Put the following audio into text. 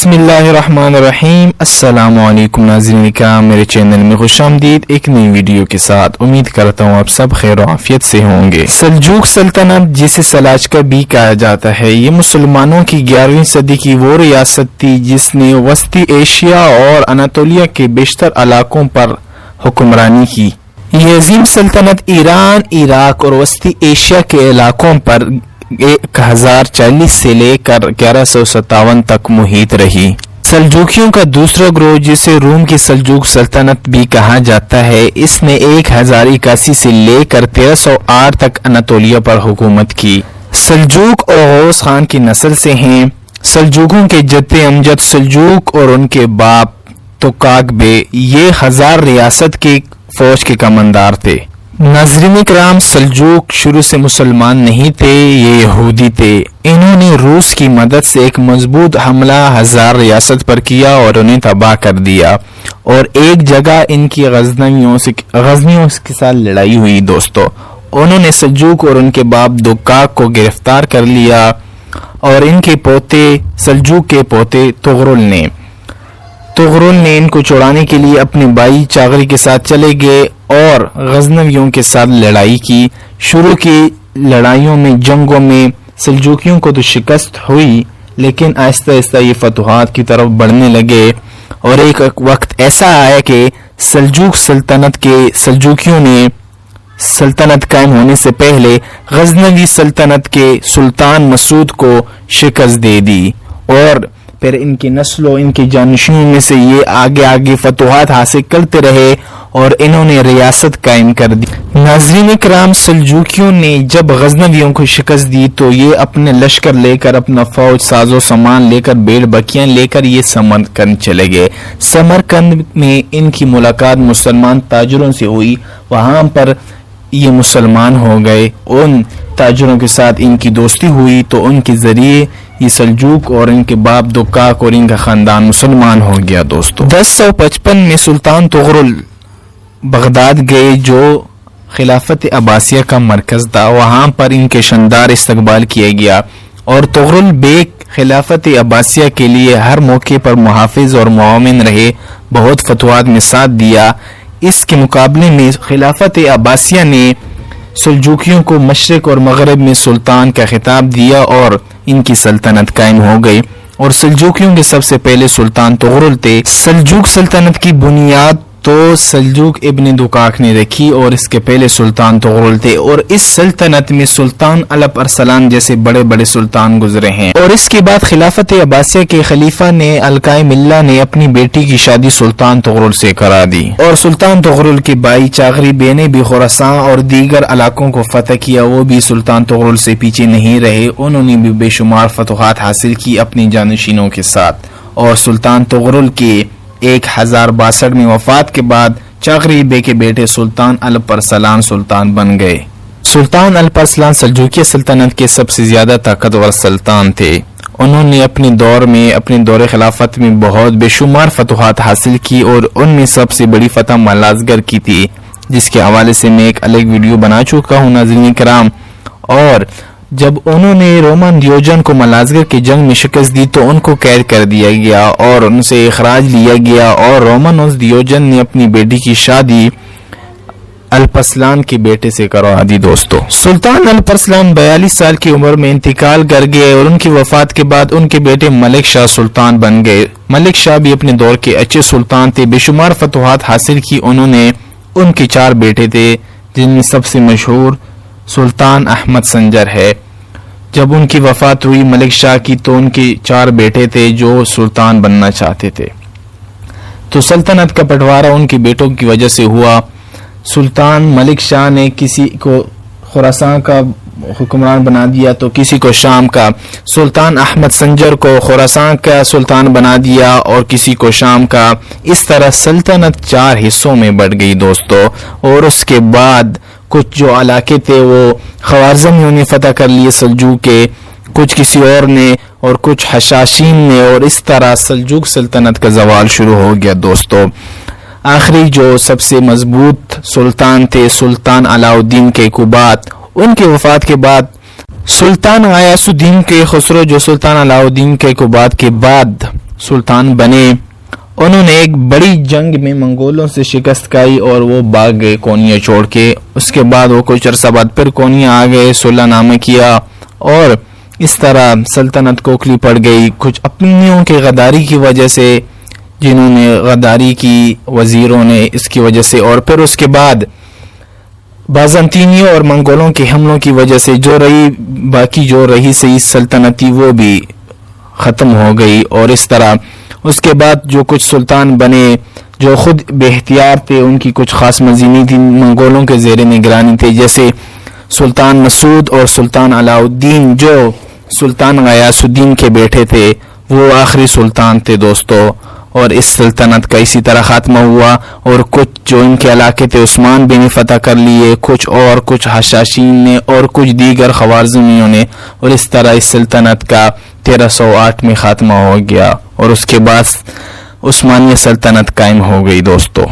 بسم اللہ الرحمن الرحیم۔ السلام علیکم ناظرین کرام، میرے چینل میں خوش آمدید ایک نئی ویڈیو کے ساتھ۔ امید کرتا ہوں آپ سب خیر و عافیت سے ہوں گے۔ سلجوق سلطنت، جسے سلاجقہ بھی کہا جاتا ہے، یہ مسلمانوں کی 11ویں صدی کی وہ ریاست تھی جس نے وسطی ایشیا اور اناطولیہ کے بیشتر علاقوں پر حکمرانی کی۔ یہ عظیم سلطنت ایران، عراق اور وسطی ایشیا کے علاقوں پر 1040 سے لے کر 1157 تک محیط رہی۔ سلجوقیوں کا دوسرا گروہ، جسے روم کی سلجوق سلطنت بھی کہا جاتا ہے، اس نے 1081 سے لے کر 1308 تک اناطولیہ پر حکومت کی۔ سلجوق اوغوز خان کی نسل سے ہیں۔ سلجوقوں کے جد امجد سلجوق اور ان کے باپ توقاق بے یہ ہزار ریاست کی فوج کے کماندار تھے۔ ناظرین کرام، سلجوق شروع سے مسلمان نہیں تھے، یہ یہودی تھے۔ انہوں نے روس کی مدد سے ایک مضبوط حملہ ہزار ریاست پر کیا اور انہیں تباہ کر دیا، اور ایک جگہ ان کی غزنیوں کے ساتھ لڑائی ہوئی۔ دوستو، انہوں نے سلجوق اور ان کے باپ دوقاق کو گرفتار کر لیا، اور ان کے پوتے سلجوق کے پوتے تغرل نے ان کو چھڑانے کے لیے اپنے بھائی چاغری کے ساتھ چلے گئے اور غزنویوں کے ساتھ لڑائی کی۔ شروع کی لڑائیوں میں جنگوں میں سلجوقیوں کو تو شکست ہوئی، لیکن آہستہ آہستہ یہ فتوحات کی طرف بڑھنے لگے، اور ایک وقت ایسا آیا کہ سلجوق سلجوقیوں نے سلطنت قائم ہونے سے پہلے غزنوی سلطنت کے سلطان مسعود کو شکست دے دی، اور پھر ان کی نسل و ان کے جانشینوں میں سے یہ آگے فتوحات حاصل کرتے رہے اور انہوں نے ریاست قائم کر دی۔ ناظرین کرام، سلجوقیوں نے جب غزنویوں کو شکست دی تو یہ اپنے لشکر لے کر، اپنا فوج ساز و سامان لے کر، بھیڑ بکریاں لے کر یہ سمرقند چلے گئے۔ سمرقند میں ان کی ملاقات مسلمان تاجروں سے ہوئی، وہاں پر یہ مسلمان ہو گئے، ان تاجروں کے ساتھ ان کی دوستی ہوئی، تو ان کے ذریعے یہ سلجوق اور ان کے باپ دوقاق اور ان کا خاندان مسلمان ہو گیا۔ دوستو، 1055 میں سلطان تغرل بغداد گئے، جو خلافت عباسیہ کا مرکز تھا۔ وہاں پر ان کے شاندار استقبال کیا گیا، اور تغرل بیگ خلافت عباسیہ کے لیے ہر موقع پر محافظ اور معاون رہے، بہت فتوحات میں ساتھ دیا۔ اس کے مقابلے میں خلافت عباسیہ نے سلجوقیوں کو مشرق اور مغرب میں سلطان کا خطاب دیا، اور ان کی سلطنت قائم ہو گئی، اور سلجوقیوں کے سب سے پہلے سلطان تغرل تھے۔ سلجوق سلطنت کی بنیاد تو سلجوق ابن دوقاق نے رکھی، اور اس کے پہلے سلطان تغرل تھے، اور اس سلطنت میں سلطان الپ ارسلان جیسے بڑے بڑے سلطان گزرے ہیں۔ اور اس کے بعد خلافت عباسیہ کے خلیفہ نے القائم اللہ نے اپنی بیٹی کی شادی سلطان تغرل سے کرا دی، اور سلطان تغرل کے بھائی چاغری بے نے بھی خراسان اور دیگر علاقوں کو فتح کیا۔ وہ بھی سلطان تغرل سے پیچھے نہیں رہے، انہوں نے بھی بے شمار فتوحات حاصل کی اپنی جانشینوں کے ساتھ، اور سلطان تغرل کے 1062 میں وفات کے بعد چاغری بے کے بیٹے سلطان الپ ارسلان سلطان بن گئے۔ سلطان الپ ارسلان سلجوقیہ سلطنت کے سب سے زیادہ طاقتور سلطان تھے۔ انہوں نے اپنے دور خلافت میں بہت بے شمار فتوحات حاصل کی، اور ان میں سب سے بڑی فتح مالازگر کی تھی، جس کے حوالے سے میں ایک الگ ویڈیو بنا چکا ہوں ناظرین کرام۔ اور جب انہوں نے رومن دیوجن کو مالازگر کی جنگ میں شکست دی تو ان کو قید کر دیا گیا اور ان سے اخراج لیا گیا، اور رومن دیوجن نے اپنی بیٹی کی شادی الپ ارسلان کے بیٹے سے کروا دی۔ دوستو، سلطان الپ ارسلان 42 سال کی عمر میں انتقال کر گئے، اور ان کی وفات کے بعد ان کے بیٹے ملک شاہ سلطان بن گئے۔ ملک شاہ بھی اپنے دور کے اچھے سلطان تھے، بے شمار فتوحات حاصل کی انہوں نے۔ ان کے 4 بیٹے تھے، جن میں سب سے مشہور سلطان احمد سنجر ہے۔ جب ان کی وفات ہوئی ملک شاہ کی تو ان کے 4 بیٹے تھے جو سلطان بننا چاہتے تھے، تو سلطنت کا بٹوارا ان کے بیٹوں کی وجہ سے ہوا۔ سلطان ملک شاہ نے کسی کو خراسان کا حکمران بنا دیا تو کسی کو شام کا، سلطان احمد سنجر کو خراسان کا سلطان بنا دیا اور کسی کو شام کا۔ اس طرح سلطنت 4 حصوں میں بٹ گئی دوستو، اور اس کے بعد کچھ جو علاقے تھے وہ خوارزمیوں نے فتح کر لیے سلجوق کے، کچھ کسی اور نے، اور کچھ حشاشین نے، اور اس طرح سلجوق سلطنت کا زوال شروع ہو گیا دوستو۔ آخری جو سب سے مضبوط سلطان تھے سلطان علاء الدین کیقوباد، ان کی وفات کے بعد سلطان غیاث الدین کے خسرو جو سلطان علاء الدین کیقوباد کے بعد سلطان بنے، انہوں نے ایک بڑی جنگ میں منگولوں سے شکست کھائی اور وہ بھاگ گئے کونیا چھوڑ کے۔ اس کے بعد وہ کچھ عرصہ بعد پھر کونیا آ گئے، صلح نامہ کیا اور اس طرح سلطنت کوکھلی پڑ گئی، کچھ اپنیوں کے غداری کی وجہ سے، جنہوں نے غداری کی وزیروں نے، اس کی وجہ سے، اور پھر اس کے بعد بازنطینیوں اور منگولوں کے حملوں کی وجہ سے باقی جو رہی صحیح سلطنت تھی وہ بھی ختم ہو گئی۔ اور اس طرح اس کے بعد جو کچھ سلطان بنے جو خود بے اختیار تھے، ان کی کچھ خاص مرضی نہیں تھی، منگولوں کے زیر نگرانی تھے، جیسے سلطان مسعود اور سلطان علاء الدین جو سلطان غیاث الدین کے بیٹے تھے، وہ آخری سلطان تھے دوستو۔ اور اس سلطنت کا اسی طرح خاتمہ ہوا، اور کچھ جو ان کے علاقے تھے عثمان بن نے فتح کر لیے، کچھ حشاشین نے اور کچھ دیگر خوارزمیوں نے، اور اس طرح اس سلطنت کا 1308 میں خاتمہ ہو گیا، اور اس کے بعد عثمانیہ سلطنت قائم ہو گئی دوستو۔